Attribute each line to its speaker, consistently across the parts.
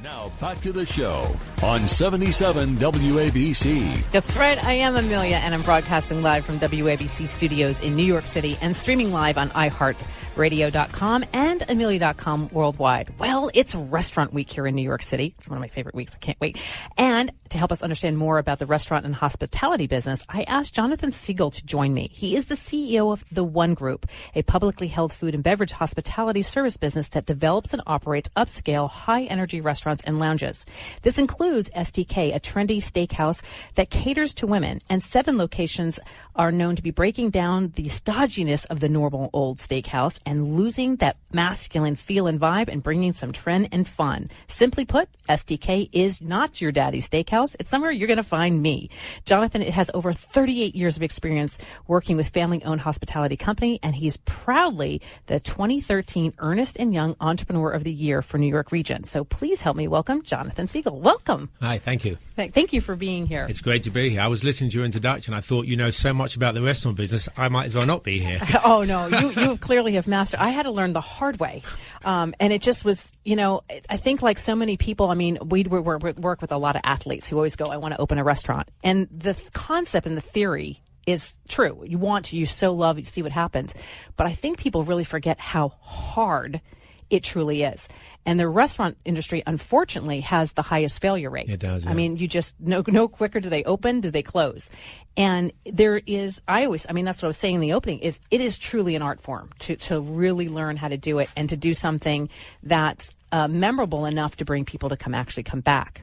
Speaker 1: Now back to the show on 77 WABC.
Speaker 2: That's right. I am Amelia, and I'm broadcasting live from WABC studios in New York City and streaming live on iHeartRadio.com and Amilya.com worldwide. Well, it's Restaurant Week here in New York City. It's one of my favorite weeks. I can't wait. And to help us understand more about the restaurant and hospitality business, I asked Jonathan Segal to join me. He is the CEO of The One Group, a publicly held food and beverage hospitality service business that develops and operates upscale, high-energy restaurants and lounges. This includes STK, a trendy steakhouse that caters to women, and 7 locations are known to be breaking down the stodginess of the normal old steakhouse and losing that masculine feel and vibe and bringing some trend and fun. Simply put, STK is not your daddy's steakhouse. It's somewhere you're going to find me. Jonathan has over 38 years of experience working with family-owned hospitality company, and he's proudly the 2013 Ernst & Young Entrepreneur of the Year for New York Region. So please help me welcome Jonathan Segal. Welcome.
Speaker 3: Hi, thank you.
Speaker 2: Thank you for being here.
Speaker 3: It's great to be here. I was listening to your introduction. I thought, you know so much about the restaurant business, I might as well not be here.
Speaker 2: Oh, no, you clearly have mastered. I had to learn the hard way. And it just was, you know, I think like so many people, I mean, we work with a lot of athletes who always go, I want to open a restaurant. And the concept and the theory is true. You want to, you so love, you see what happens. But I think people really forget how hard it truly is. And the restaurant industry, unfortunately, has the highest failure rate.
Speaker 3: It does, yeah.
Speaker 2: I mean, you just, no quicker do they open, do they close. And there is, that's what I was saying in the opening, is it is truly an art form to really learn how to do it and to do something that's memorable enough to bring people to come back.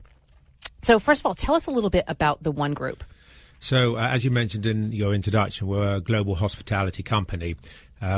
Speaker 2: So first of all, tell us a little bit about The One Group.
Speaker 3: So, as you mentioned in your introduction, we're a global hospitality company.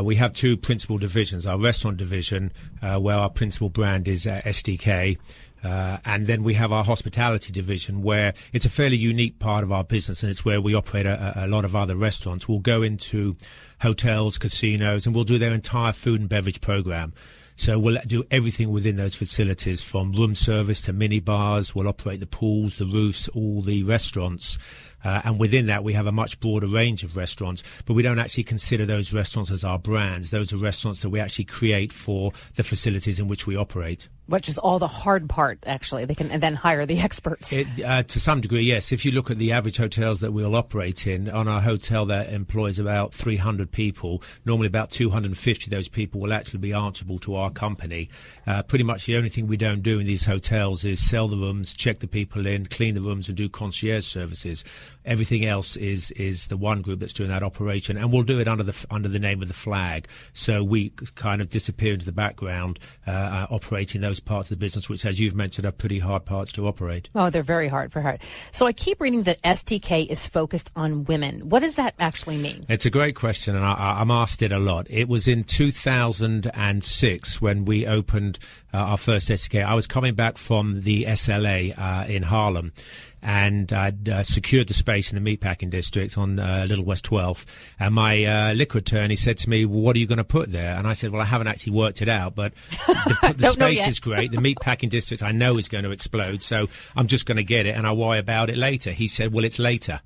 Speaker 3: We have 2 principal divisions, our restaurant division, where our principal brand is STK, and then we have our hospitality division, where it's a fairly unique part of our business, and it's where we operate a lot of other restaurants. We'll go into hotels, casinos, and we'll do their entire food and beverage program. So we'll do everything within those facilities, from room service to mini bars. We'll operate the pools, the roofs, all the restaurants. And within that, we have a much broader range of restaurants, but we don't actually consider those restaurants as our brands. Those are restaurants that we actually create for the facilities in which we operate.
Speaker 2: Which is all the hard part, actually. They can and then hire the experts.
Speaker 3: To some degree, yes. If you look at the average hotels that we'll operate in, on our hotel that employs about 300 people, normally about 250 of those people will actually be answerable to our company. Pretty much the only thing we don't do in these hotels is sell the rooms, check the people in, clean the rooms, and do concierge services. Everything else is the One Group that's doing that operation, and we'll do it under the name of the flag. So we kind of disappear into the background, operating those parts of the business, which, as you've mentioned, are pretty hard parts to operate.
Speaker 2: Oh, they're very hard. So I keep reading that STK is focused on women. What does that actually mean?
Speaker 3: It's a great question, and I'm asked it a lot. It was in 2006 when we opened our first STK. I was coming back from the SLA in Harlem, and I'd secured the space in the meatpacking district on Little West 12th. And my liquor attorney said to me, well, what are you going to put there? And I said, well, I haven't actually worked it out, but the space is great. The meatpacking district I know is going to explode, so I'm just going to get it, and I'll worry about it later. He said, well, it's later.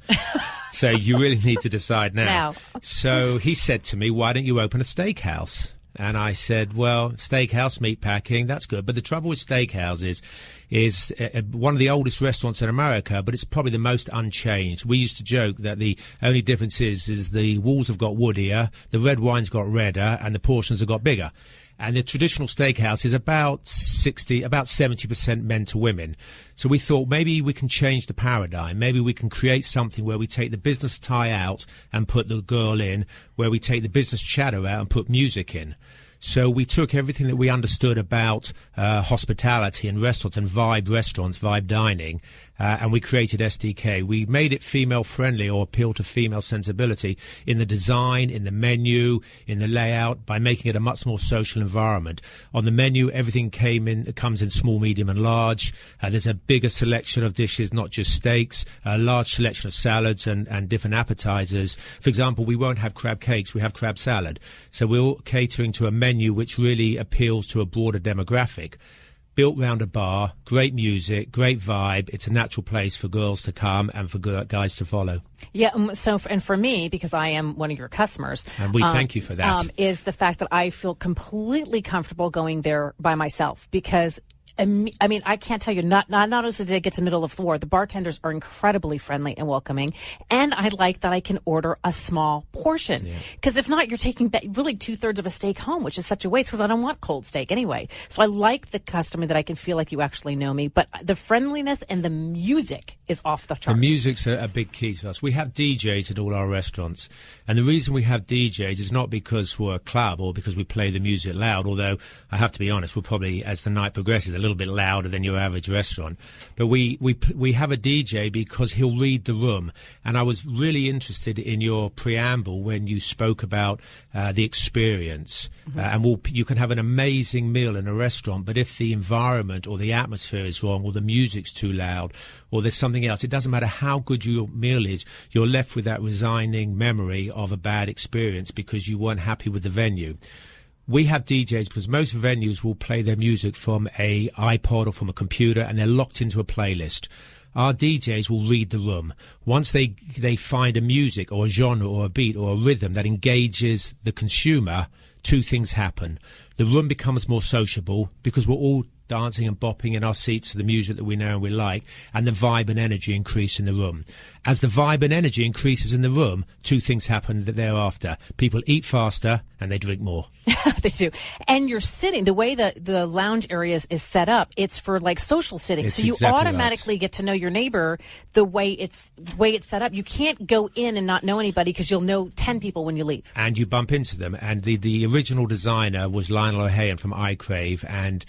Speaker 3: So you really need to decide now. So he said to me, why don't you open a steakhouse? And I said, well, steakhouse, meatpacking, that's good. But the trouble with steakhouses is one of the oldest restaurants in America, but it's probably the most unchanged. We used to joke that the only difference is the walls have got woodier, the red wine's got redder, and the portions have got bigger. And the traditional steakhouse is about 70% men to women. So we thought maybe we can change the paradigm. Maybe we can create something where we take the business tie out and put the girl in, where we take the business chatter out and put music in. So we took everything that we understood about hospitality and restaurants and vibe dining, and we created STK. We made it female-friendly, or appeal to female sensibility, in the design, in the menu, in the layout, by making it a much more social environment. On the menu, everything comes in small, medium, and large. There's a bigger selection of dishes, not just steaks, a large selection of salads and different appetizers. For example, we won't have crab cakes, we have crab salad. So we're catering to a menu which really appeals to a broader demographic. Built round a bar, great music, great vibe. It's a natural place for girls to come and for guys to follow.
Speaker 2: Yeah, so and for me, because I am one of your customers,
Speaker 3: and we thank you for that,
Speaker 2: is the fact that I feel completely comfortable going there by myself, because I mean, I can't tell you, not only did I get to the middle of the floor, the bartenders are incredibly friendly and welcoming. And I like that I can order a small portion. Because if not, you're taking really 2/3 of a steak home, which is such a waste because I don't want cold steak anyway. So I like the customer that I can feel like you actually know me. But the friendliness and the music is off the charts.
Speaker 3: The music's a big key to us. We have DJs at all our restaurants. And the reason we have DJs is not because we're a club or because we play the music loud, although I have to be honest, we're probably, as the night progresses, a little bit louder than your average restaurant. But we have a DJ because he'll read the room. And I was really interested in your preamble when you spoke about the experience. And you can have an amazing meal in a restaurant, but if the environment or the atmosphere is wrong or the music's too loud or there's something else, it doesn't matter how good your meal is, you're left with that resigning memory of a bad experience because you weren't happy with the venue. We have DJs because most venues will play their music from a iPod or from a computer and they're locked into a playlist. Our DJs will read the room. Once they find a music or a genre or a beat or a rhythm that engages the consumer, two things happen. The room becomes more sociable because we're all dancing and bopping in our seats to the music that we know and we like, and the vibe and energy increase in the room. As the vibe and energy increases in the room, two things happen thereafter. People eat faster and they drink more.
Speaker 2: They do. And you're sitting, the way the lounge area is set up, it's for like social sitting.
Speaker 3: It's
Speaker 2: so you
Speaker 3: exactly
Speaker 2: automatically
Speaker 3: right.
Speaker 2: get to know your neighbor the way it's set up. You can't go in and not know anybody because you'll know 10 people when you leave.
Speaker 3: And you bump into them. And the original designer was Lionel O'Hayan from iCrave, and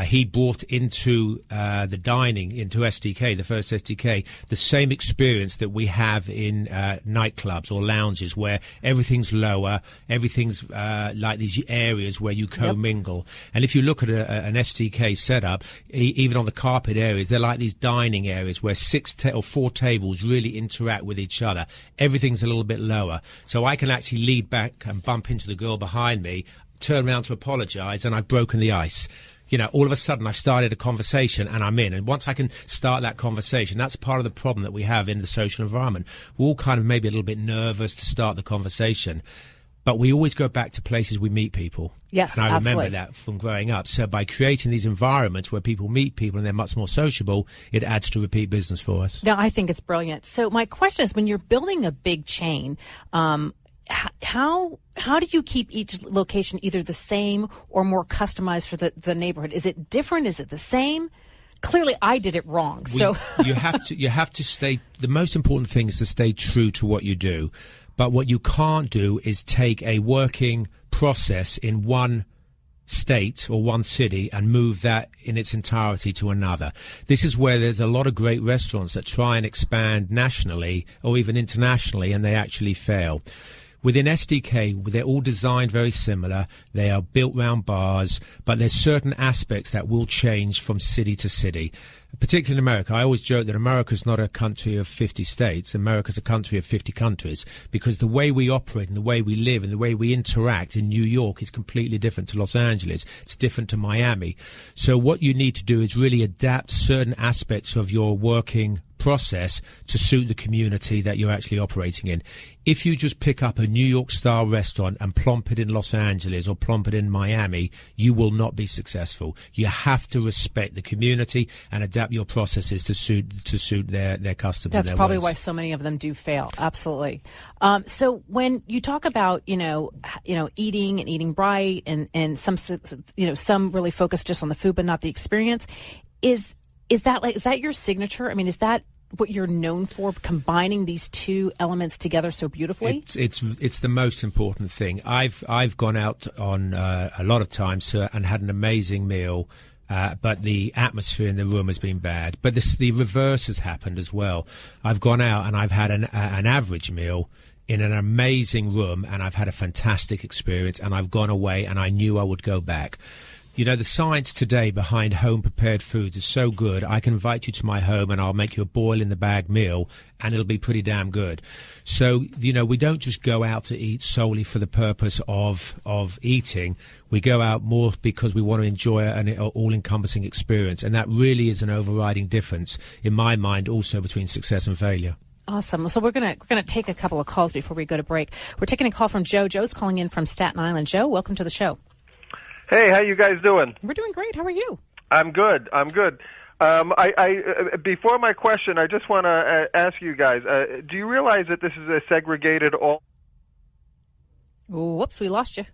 Speaker 3: he brought into the dining, into STK, the first STK, the same experience that we have in nightclubs or lounges where everything's lower, everything's like these areas where you commingle. Yep. And if you look at an STK setup, even on the carpet areas, they're like these dining areas where 4 tables really interact with each other. Everything's a little bit lower. So I can actually lead back and bump into the girl behind me, turn around to apologize, and I've broken the ice. You know, all of a sudden I've started a conversation and I'm in. And once I can start that conversation, that's part of the problem that we have in the social environment. We're all kind of maybe a little bit nervous to start the conversation, but we always go back to places we meet people.
Speaker 2: Yes,
Speaker 3: and I
Speaker 2: absolutely.
Speaker 3: remember that from growing up. So by creating these environments where people meet people and they're much more sociable, it adds to repeat business for us.
Speaker 2: No, I think it's brilliant. So my question is, when you're building a big chain, how do you keep each location either the same or more customized for the neighborhood? Is it different? Is it the same? Clearly, I did it wrong. So
Speaker 3: you have to stay. The most important thing is to stay true to what you do. But what you can't do is take a working process in one state or one city and move that in its entirety to another. This is where there's a lot of great restaurants that try and expand nationally or even internationally, and they actually fail. Within STK, they're all designed very similar. They are built round bars, but there's certain aspects that will change from city to city. Particularly in America, I always joke that America's not a country of 50 states. America's a country of 50 countries, because the way we operate and the way we live and the way we interact in New York is completely different to Los Angeles. It's different to Miami. So what you need to do is really adapt certain aspects of your working process to suit the community that you're actually operating in. If you just pick up a New York style restaurant and plonk it in Los Angeles or plonk it in Miami, you will not be successful. You have to respect the community and adapt your processes to suit their customers.
Speaker 2: That's probably why so many of them do fail. Absolutely. So when you talk about eating and eating right, and some really focus just on the food but not the experience, is that your signature? I mean, is that what you're known for, combining these two elements together so beautifully?
Speaker 3: It's the most important thing. I've gone out on a lot of times and had an amazing meal, but the atmosphere in the room has been bad. But the reverse has happened as well. I've gone out and I've had an average meal in an amazing room, and I've had a fantastic experience, and I've gone away and I knew I would go back. You know, the science today behind home-prepared foods is so good. I can invite you to my home and I'll make you a boil-in-the-bag meal, and it'll be pretty damn good. So, we don't just go out to eat solely for the purpose of eating. We go out more because we want to enjoy an all-encompassing experience, and that really is an overriding difference, in my mind, also between success and failure.
Speaker 2: Awesome. So we're gonna take a couple of calls before we go to break. We're taking a call from Joe. Joe's calling in from Staten Island. Joe, welcome to the show.
Speaker 4: Hey, how you guys doing?
Speaker 2: We're doing great. How are you?
Speaker 4: I'm good. Before my question, I just want to ask you guys, do you realize that this is a segregated all?
Speaker 2: Whoops, we lost you.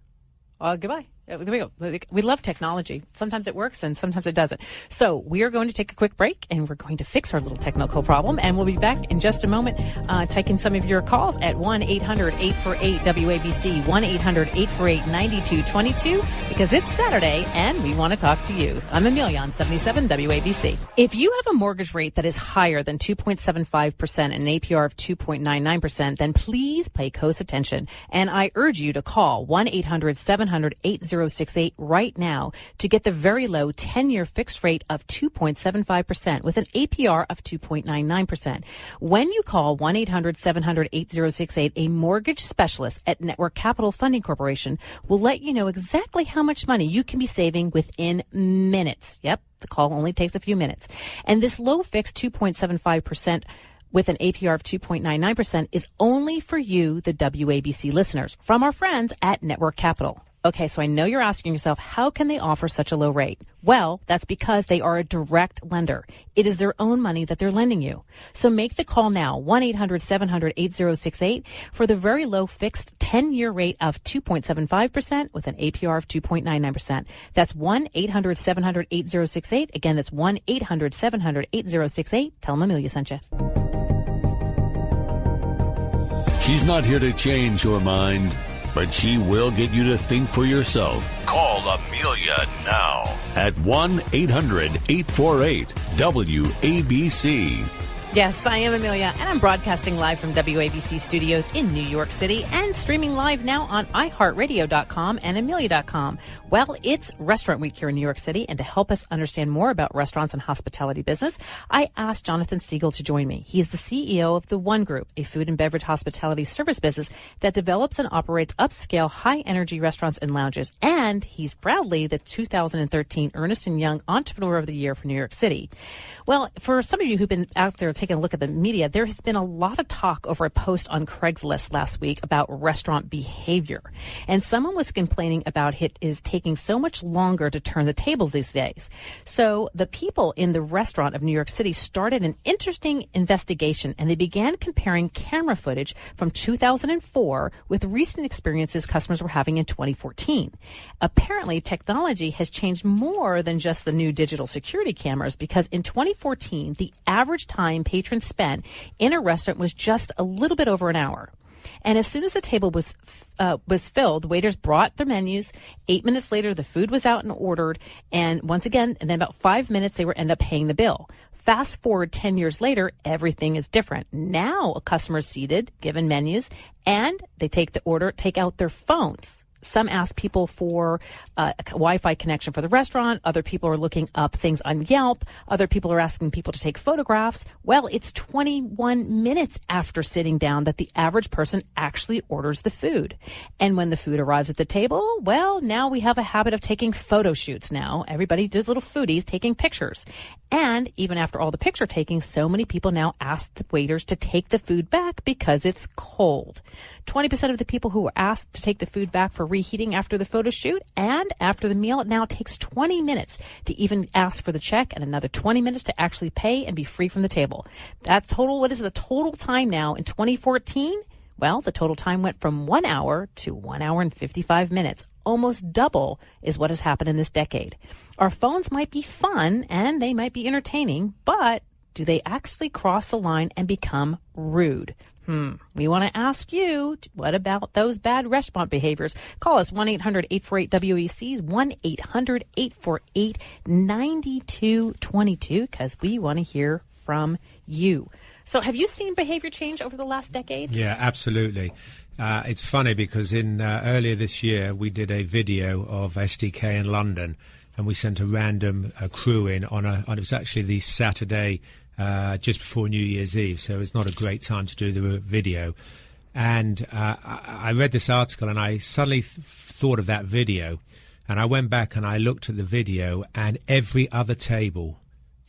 Speaker 2: Goodbye. There we go. We love technology. Sometimes it works and sometimes it doesn't. So we are going to take a quick break and we're going to fix our little technical problem. And we'll be back in just a moment, taking some of your calls at 1-800-848-WABC, 1-800-848-9222, because it's Saturday and we want to talk to you. I'm Amelia on 77 WABC. If you have a mortgage rate that is higher than 2.75% and an APR of 2.99%, then please pay close attention. And I urge you to call 1-800-700-8068 right now to get the very low 10-year fixed rate of 2.75% with an APR of 2.99%. When you call 1-800-700-8068, a mortgage specialist at Network Capital Funding Corporation will let you know exactly how much money you can be saving within minutes. Yep, the call only takes a few minutes. And this low fixed 2.75% with an APR of 2.99% is only for you, the WABC listeners, from our friends at Network Capital. Okay, so I know you're asking yourself, how can they offer such a low rate? Well, that's because they are a direct lender. It is their own money that they're lending you. So make the call now, 1-800-700-8068, for the very low fixed 10-year rate of 2.75% with an APR of 2.99%. That's 1-800-700-8068. Again, that's 1-800-700-8068. Tell them Amelia sent you.
Speaker 1: She's not here to change your mind, but she will get you to think for yourself. Call Amilya now at 1-800-848-WABC.
Speaker 2: Yes, I am Amelia, and I'm broadcasting live from WABC studios in New York City and streaming live now on iHeartRadio.com and Amelia.com. Well, it's Restaurant Week here in New York City, and to help us understand more about restaurants and hospitality business, I asked Jonathan Segal to join me. He is the CEO of The One Group, a food and beverage hospitality service business that develops and operates upscale, high-energy restaurants and lounges, and he's proudly the 2013 Ernst & Young Entrepreneur of the Year for New York City. Well, for some of you who've been out there taking a look at the media, there has been a lot of talk over a post on Craigslist last week about restaurant behavior. And someone was complaining about it is taking so much longer to turn the tables these days. So the people in the restaurant of New York City started an interesting investigation, and they began comparing camera footage from 2004 with recent experiences customers were having in 2014. Apparently, technology has changed more than just the new digital security cameras, because in 2014, the average time patrons spent in a restaurant was just a little bit over an hour. And as soon as the table was filled, waiters brought their menus. 8 minutes later, the food was out and ordered. And once again, and then about 5 minutes, they were end up paying the bill. Fast forward 10 years later, everything is different. Now a customer is seated, given menus, and they take the order, take out their phones. Some ask people for a Wi-Fi connection for the restaurant. Other people are looking up things on Yelp. Other people are asking people to take photographs. Well, it's 21 minutes after sitting down that the average person actually orders the food. And when the food arrives at the table, well, now we have a habit of taking photo shoots now. Everybody does little foodies taking pictures. And even after all the picture taking, so many people now ask the waiters to take the food back because it's cold. 20% of the people who were asked to take the food back for reheating after the photo shoot and after the meal, it now takes 20 minutes to even ask for the check and another 20 minutes to actually pay and be free from the table. That's total. What is the total time now in 2014? Well, the total time went from 1 hour to 1 hour and 55 minutes. Almost double is what has happened in this decade. Our phones might be fun and they might be entertaining, but do they actually cross the line and become rude? We want to ask you, what about those bad restaurant behaviors? Call us 1-800-848-WECs, 1-800-848-9222, because we want to hear from you. So have you seen behavior change over the last decade?
Speaker 3: Yeah, absolutely. It's funny because in earlier this year, we did a video of STK in London, and we sent a random crew in on it was actually the Saturday just before New Year's Eve, so it's not a great time to do the video. And I read this article, and I suddenly thought of that video, and I went back and I looked at the video, and every other table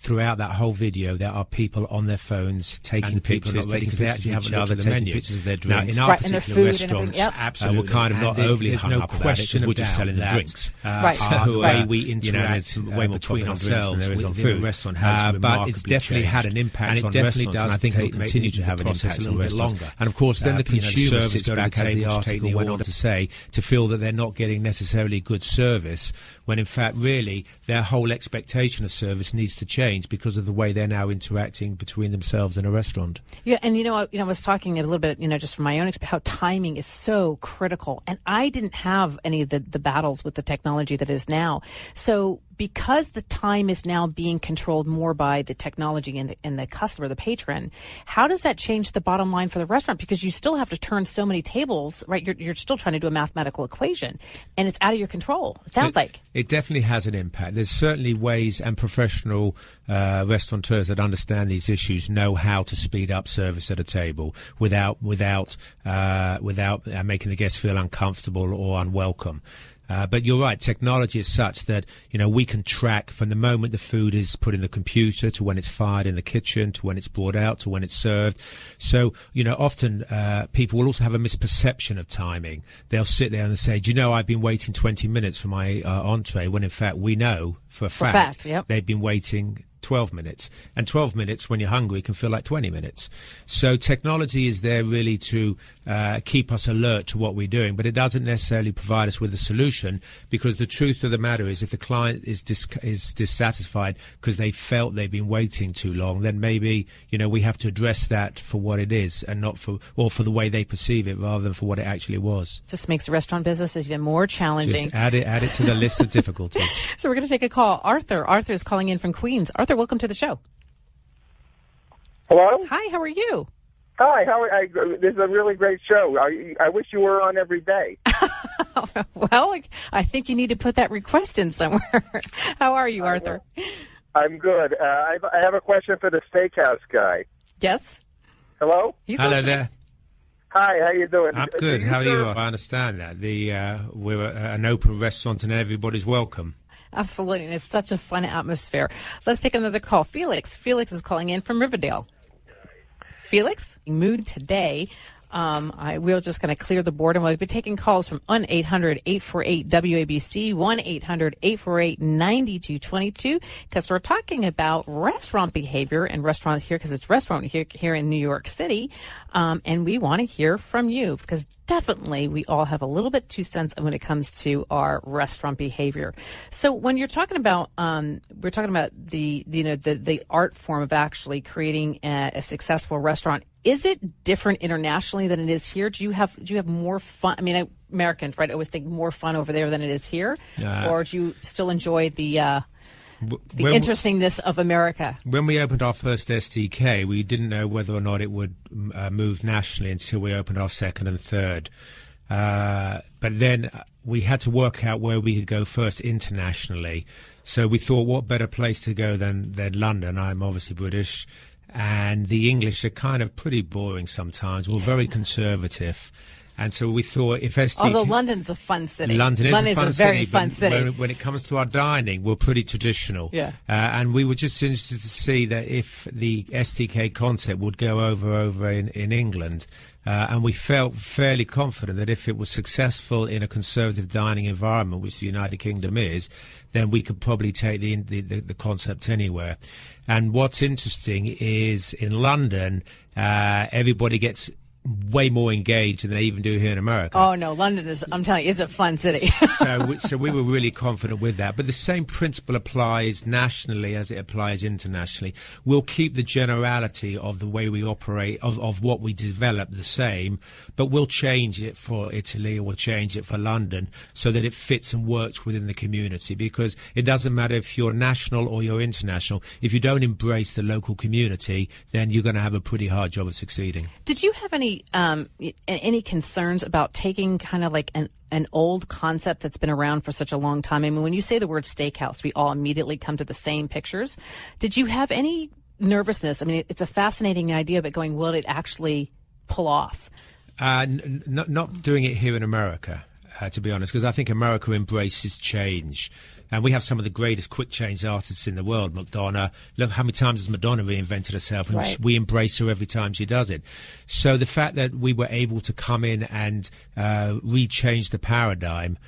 Speaker 3: throughout that whole video, there are people on their phones taking pictures because they actually have another taking pictures of their drinks.
Speaker 2: Now, in our particular restaurants,
Speaker 3: absolutely, we're kind of not overly hung up about it because we're just selling the drinks. The way we interact way more between ourselves than there is on food. Restaurant has but it's definitely had an impact on restaurants, and I think it will continue to have an impact on restaurants. And of course, then the consumer sits back, as the article went on to say, to feel that they're not getting necessarily good service, when in fact, really, their whole expectation of service needs to change because of the way they're now interacting between themselves and a restaurant.
Speaker 2: Yeah, and I was talking a little bit, just from my own experience, how timing is so critical. And I didn't have any of the battles with the technology that is now. So because the time is now being controlled more by the technology and the customer, the patron, how does that change the bottom line for the restaurant? Because you still have to turn so many tables, right? You're still trying to do a mathematical equation, and it's out of your control, it sounds like.
Speaker 3: It definitely has an impact. There's certainly ways, and professional restaurateurs that understand these issues know how to speed up service at a table without making the guests feel uncomfortable or unwelcome. But you're right, technology is such that, we can track from the moment the food is put in the computer to when it's fired in the kitchen, to when it's brought out, to when it's served. So, often people will also have a misperception of timing. They'll sit there and say, I've been waiting 20 minutes for my entree, when in fact we know for a fact they've been waiting 12 minutes. And 12 minutes when you're hungry can feel like 20 minutes. So technology is there really to keep us alert to what we're doing, but it doesn't necessarily provide us with a solution, because the truth of the matter is if the client is dissatisfied because they felt they've been waiting too long, then maybe, we have to address that for what it is and not for the way they perceive it rather than for what it actually was.
Speaker 2: Just makes the restaurant business even more challenging.
Speaker 3: Just add it to the list of difficulties.
Speaker 2: So we're going to take a call. Arthur is calling in from Queens. Arthur, welcome to the show.
Speaker 5: Hello?
Speaker 2: Hi, how are you?
Speaker 5: Hi, this is a really great show. I wish you were on every day.
Speaker 2: Well, I think you need to put that request in somewhere. How are you, Arthur?
Speaker 5: I'm good. I have a question for the steakhouse guy.
Speaker 2: Yes?
Speaker 5: Hello?
Speaker 3: Hello there.
Speaker 5: Hi, how you doing?
Speaker 3: I'm good. How are you? I understand that. We're an open restaurant and everybody's welcome.
Speaker 2: Absolutely, and it's such a fun atmosphere. Let's take another call. Felix is calling in from Riverdale. Felix, mood today. We're just going to clear the board, and we'll be taking calls from 1-800-848-WABC, 1-800-848-9222, because we're talking about restaurant behavior and restaurants here, because it's restaurant here in New York City, and we want to hear from you, because definitely we all have a little bit 2 cents when it comes to our restaurant behavior. So when you're talking about, we're talking about the art form of actually creating a successful restaurant. Is it different internationally than it is here? Do you have more fun? I mean, Americans, right, always think more fun over there than it is here, or do you still enjoy the interestingness of America?
Speaker 3: When we opened our first STK, we didn't know whether or not it would move nationally until we opened our second and third. But then we had to work out where we could go first internationally. So we thought, what better place to go than London? I'm obviously British. And the English are kind of pretty boring sometimes. We're very conservative. And so we thought if STK...
Speaker 2: Although London's a fun city.
Speaker 3: London is
Speaker 2: a very fun city.
Speaker 3: When it comes to our dining, we're pretty traditional.
Speaker 2: Yeah.
Speaker 3: And we were just interested to see that if the STK concept would go over in England. And we felt fairly confident that if it was successful in a conservative dining environment, which the United Kingdom is, then we could probably take the concept anywhere. And what's interesting is in London, everybody gets way more engaged than they even do here in America.
Speaker 2: Oh, no, London is, I'm telling you, it's a fun city.
Speaker 3: So we were really confident with that. But the same principle applies nationally as it applies internationally. We'll keep the generality of the way we operate, of what we develop the same, but we'll change it for Italy or we'll change it for London so that it fits and works within the community, because it doesn't matter if you're national or you're international. If you don't embrace the local community, then you're going to have a pretty hard job of succeeding.
Speaker 2: Did you have any concerns about taking kind of like an old concept that's been around for such a long time? I mean, when you say the word steakhouse, we all immediately come to the same pictures. Did you have any nervousness? I mean, it's a fascinating idea, but will it actually pull off?
Speaker 3: Not doing it here in America, to be honest, because I think America embraces change. And we have some of the greatest quick change artists in the world. Madonna, look how many times has Madonna reinvented herself, and
Speaker 2: Right.
Speaker 3: we embrace her every time she does it. So the fact that we were able to come in and rechange the paradigm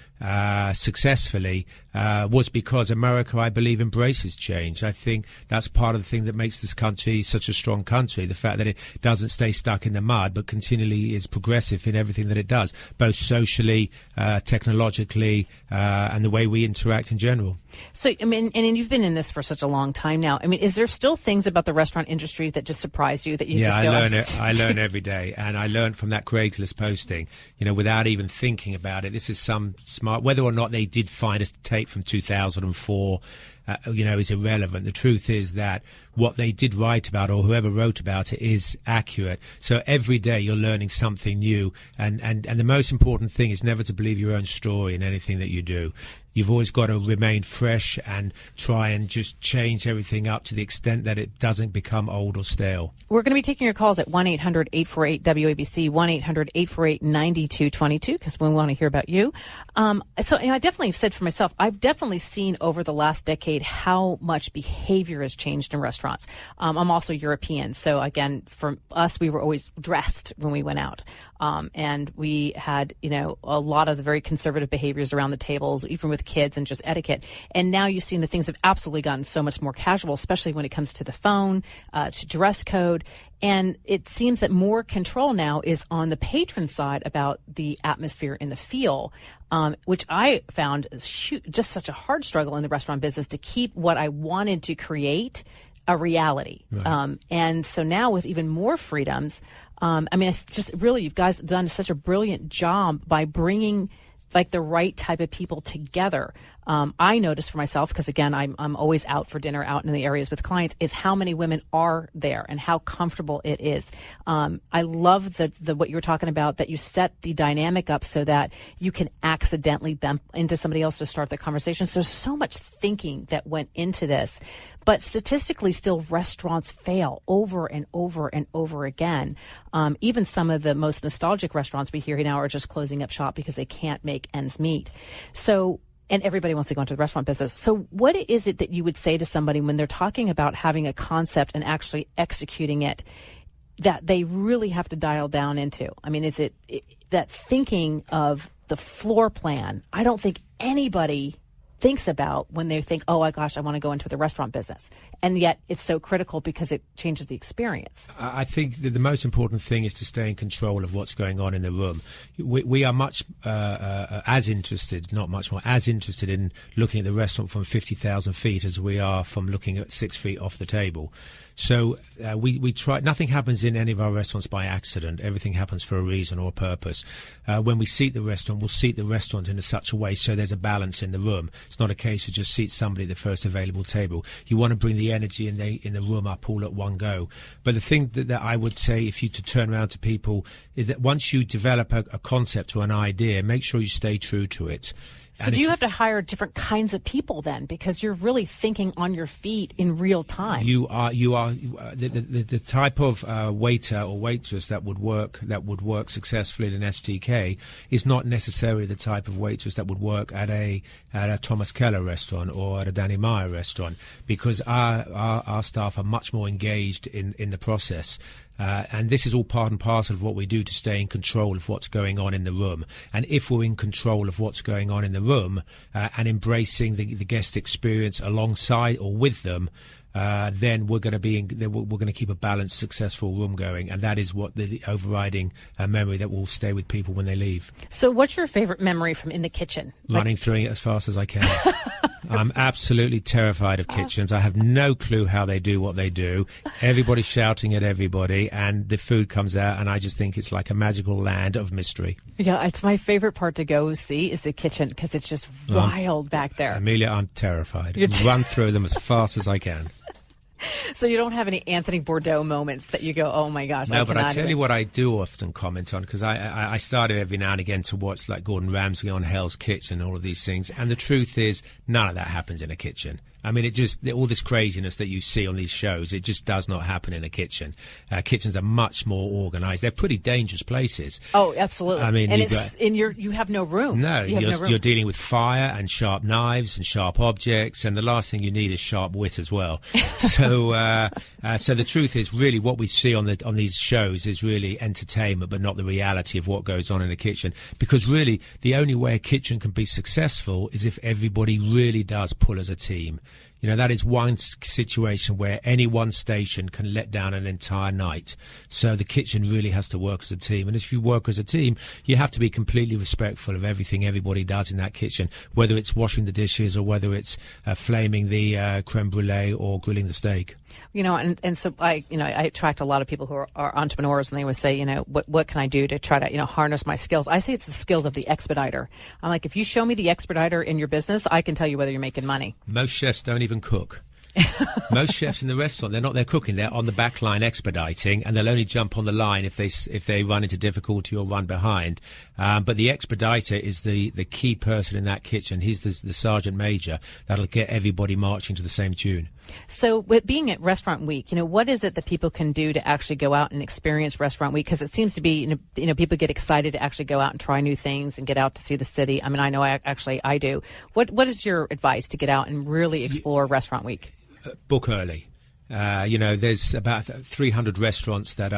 Speaker 3: successfully was because America, I believe, embraces change. I think that's part of the thing that makes this country such a strong country, the fact that it doesn't stay stuck in the mud but continually is progressive in everything that it does, both socially, technologically, and the way we interact in general.
Speaker 2: So, I mean, and you've been in this for such a long time now. I mean, is there still things about the restaurant industry that just surprise you that you just go...
Speaker 3: I learn every day, and I learned from that Craigslist posting, without even thinking about it. This is some smart... Whether or not they did find a tape from 2004, is irrelevant. The truth is that what they did write about, or whoever wrote about it, is accurate. So every day you're learning something new, and the most important thing is never to believe your own story in anything that you do. You've always got to remain fresh and try and just change everything up to the extent that it doesn't become old or stale.
Speaker 2: We're going to be taking your calls at 1-800-848-WABC, 1-800-848-9222, because we want to hear about you. So I definitely have said for myself, I've definitely seen over the last decade how much behavior has changed in restaurants. I'm also European, so again, for us, we were always dressed when we went out. And we had, a lot of the very conservative behaviors around the tables, even with kids and just etiquette. And now you've seen the things have absolutely gotten so much more casual, especially when it comes to the phone, to dress code. And it seems that more control now is on the patron side about the atmosphere in the feel, which I found is just such a hard struggle in the restaurant business to keep what I wanted to create a reality. Right. And so now with even more freedoms, it's just really, you guys have done such a brilliant job by bringing like the right type of people together. I noticed for myself, because again, I'm always out for dinner, out in the areas with clients, is how many women are there and how comfortable it is. I love what you were talking about, that you set the dynamic up so that you can accidentally bump into somebody else to start the conversation. So there's so much thinking that went into this. But statistically, still, restaurants fail over and over and over again. Even some of the most nostalgic restaurants we hear now are just closing up shop because they can't make ends meet. So, and everybody wants to go into the restaurant business. So what is it that you would say to somebody when they're talking about having a concept and actually executing it that they really have to dial down into? I mean, is it that thinking of the floor plan? I don't think anybody thinks about when they think, oh my gosh, I want to go into the restaurant business. And yet it's so critical because it changes the experience.
Speaker 3: I think that the most important thing is to stay in control of what's going on in the room. We are much as interested, not much more, as interested in looking at the restaurant from 50,000 feet as we are from looking at 6 feet off the table. So we try. Nothing happens in any of our restaurants by accident. Everything happens for a reason or a purpose. When we seat the restaurant, we'll seat the restaurant in such a way so there's a balance in the room. It's not a case of just seat somebody at the first available table. You want to bring the energy in the room up all at one go. But the thing that I would say, if you to turn around to people, is that once you develop a concept or an idea, make sure you stay true to it.
Speaker 2: So do you have to hire different kinds of people then, because you're really thinking on your feet in real time? You are the type of waiter or waitress that would work successfully at an STK is not necessarily the type of waitress that would work at a Thomas Keller restaurant or at a Danny Meyer restaurant, because our staff are much more engaged in the process. And this is all part and parcel of what we do to stay in control of what's going on in the room. And if we're in control of what's going on in the room and embracing the guest experience alongside or with them, then we're going to keep a balanced, successful room going, and that is what the overriding memory that will stay with people when they leave. So, what's your favorite memory from in the kitchen? Running through it as fast as I can. I'm absolutely terrified of kitchens. I have no clue how they do what they do. Everybody's shouting at everybody, and the food comes out, and I just think it's like a magical land of mystery. Yeah, it's my favorite part to go see is the kitchen, because it's just wild back there. Amelia, I'm terrified. Run through them as fast as I can. So you don't have any Anthony Bourdain moments that you go, oh my gosh, no, but I tell you what I do often comment on, because I started every now and again to watch like Gordon Ramsay on Hell's Kitchen and all of these things, and the truth is none of that happens in a kitchen.
Speaker 3: I mean, all this craziness that you see on these shows, it just does not happen in a kitchen. Kitchens are much more organized. They're pretty dangerous places.
Speaker 2: Oh, absolutely.
Speaker 3: I mean,
Speaker 2: and you have no room.
Speaker 3: No, you're dealing with fire and sharp knives and sharp objects, and the last thing you need is sharp wit as well. So the truth is, really, what we see on these shows is really entertainment, but not the reality of what goes on in a kitchen. Because really, the only way a kitchen can be successful is if everybody really does pull as a team. You know, that is one situation where any one station can let down an entire night. So the kitchen really has to work as a team. And if you work as a team, you have to be completely respectful of everything everybody does in that kitchen, whether it's washing the dishes or whether it's flaming the creme brulee or grilling the steak.
Speaker 2: You know, and so I attract a lot of people who are entrepreneurs, and they would say, you know, what can I do to try to, you know, harness my skills? I say it's the skills of the expediter. I'm like, if you show me the expediter in your business, I can tell you whether you're making money.
Speaker 3: Most chefs don't even cook. Most chefs in the restaurant, they're not there cooking, they're on the back line expediting, and they'll only jump on the line if they run into difficulty or run behind. But the expediter is the key person in that kitchen. He's the sergeant major that'll get everybody marching to the same tune.
Speaker 2: So with being at Restaurant Week, you know, what is it that people can do to actually go out and experience Restaurant Week? Because it seems to be, you know, people get excited to actually go out and try new things and get out to see the city. I mean, I know I do. What is your advice to get out and really explore Restaurant Week?
Speaker 3: Book early. You know, there's about 300 restaurants that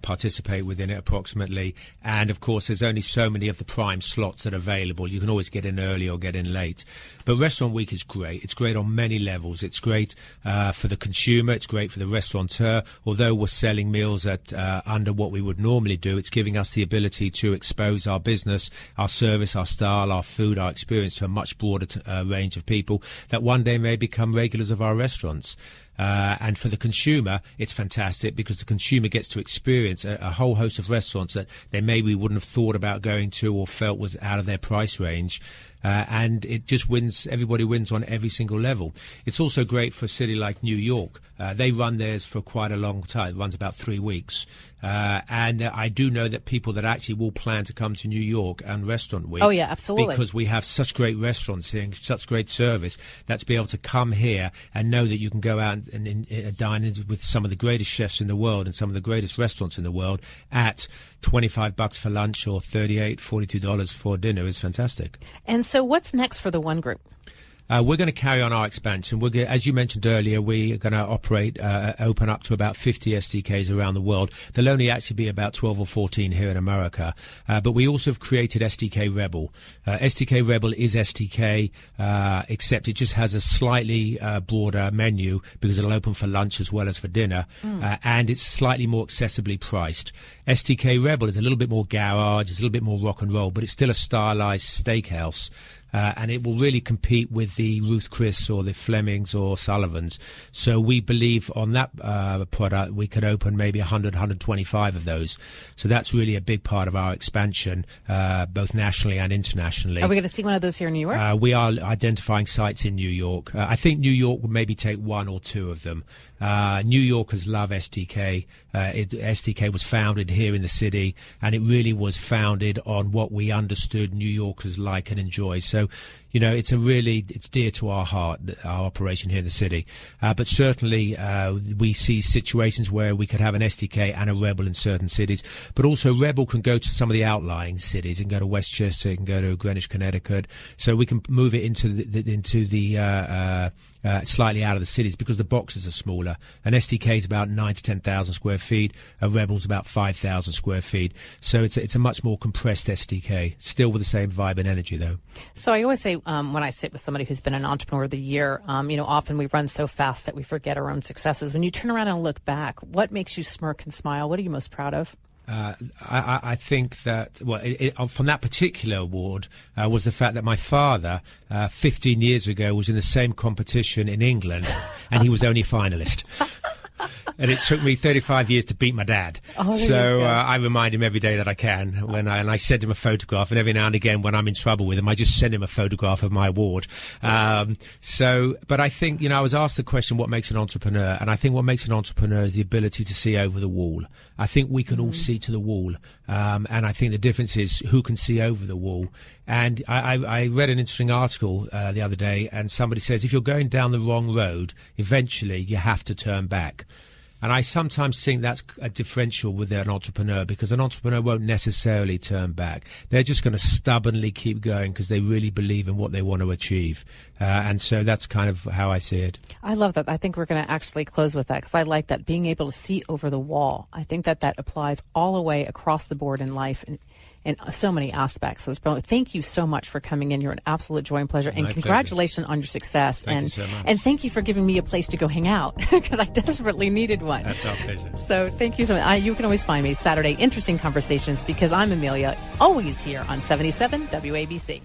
Speaker 3: participate within it approximately, and of course there's only so many of the prime slots that are available. You can always get in early or get in late. But Restaurant Week is great. It's great on many levels. It's great for the consumer. It's great for the restaurateur. Although we're selling meals at under what we would normally do, it's giving us the ability to expose our business, our service, our style, our food, our experience to a much broader range of people that one day may become regulars of our restaurants. And for the consumer, it's fantastic because the consumer gets to experience a whole host of restaurants that they maybe wouldn't have thought about going to or felt was out of their price range. And it just wins. Everybody wins on every single level. It's also great for a city like New York. They run theirs for quite a long time. It runs about 3 weeks. And I do know that people that actually will plan to come to New York and Restaurant Week.
Speaker 2: Oh, yeah, absolutely.
Speaker 3: Because we have such great restaurants here and such great service, that's be able to come here and know that you can go out and dine in with some of the greatest chefs in the world and some of the greatest restaurants in the world at $25 for lunch or $38, $42 for dinner is fantastic.
Speaker 2: And so what's next for the One Group?
Speaker 3: We're going to carry on our expansion. As you mentioned earlier, we are going to open up to about 50 STKs around the world. There'll only actually be about 12 or 14 here in America. But we also have created STK Rebel. STK Rebel is STK, except it just has a slightly broader menu because it'll open for lunch as well as for dinner. And it's slightly more accessibly priced. STK Rebel is a little bit more garage, it's a little bit more rock and roll, but it's still a stylized steakhouse. And it will really compete with the Ruth Chris or the Flemings or Sullivans. So we believe on that product we could open maybe 100, 125 of those. So that's really a big part of our expansion, both nationally and internationally.
Speaker 2: Are we going to see one of those here in New York?
Speaker 3: We are identifying sites in New York. I think New York would maybe take one or two of them. New Yorkers love STK. STK was founded here in the city, and it really was founded on what we understood New Yorkers like and enjoy. So, you know, it's dear to our heart, our operation here in the city. But certainly we see situations where we could have an STK and a Rebel in certain cities. But also Rebel can go to some of the outlying cities. It can go to Westchester, it can go to Greenwich, Connecticut. So we can move it into the slightly out of the cities because the boxes are smaller. An STK is about 9,000 to 10,000 square feet. A Rebel's about 5,000 square feet. So it's a much more compressed STK, still with the same vibe and energy though.
Speaker 2: So I always say when I sit with somebody who's been an entrepreneur of the year, you know, often we run so fast that we forget our own successes. When you turn around and look back, what makes you smirk and smile? What are you most proud of?
Speaker 3: I think that, from that particular award was the fact that my father, 15 years ago, was in the same competition in England, and he was only finalist. And it took me 35 years to beat my dad.
Speaker 2: Oh,
Speaker 3: So I remind him every day that I can. And I send him a photograph. And every now and again, when I'm in trouble with him, I just send him a photograph of my award. But I think, I was asked the question, what makes an entrepreneur? And I think what makes an entrepreneur is the ability to see over the wall. I think we can all see to the wall. And I think the difference is who can see over the wall. And I read an interesting article the other day, and somebody says if you're going down the wrong road, eventually you have to turn back. And I sometimes think that's a differential with an entrepreneur, because an entrepreneur won't necessarily turn back. They're just going to stubbornly keep going because they really believe in what they want to achieve. And so that's kind of how I see it.
Speaker 2: I love that. I think we're going to actually close with that, because I like that, being able to see over the wall. I think that applies all the way across the board in life in so many aspects. So it's brilliant. Thank you so much for coming in. You're an absolute joy and pleasure. And congratulations on your success.
Speaker 3: Thank you so much.
Speaker 2: And thank you for giving me a place to go hang out, because I desperately needed one.
Speaker 3: That's our pleasure.
Speaker 2: So thank you so much. You can always find me Saturday, Interesting Conversations, because I'm Amelia, always here on 77 WABC.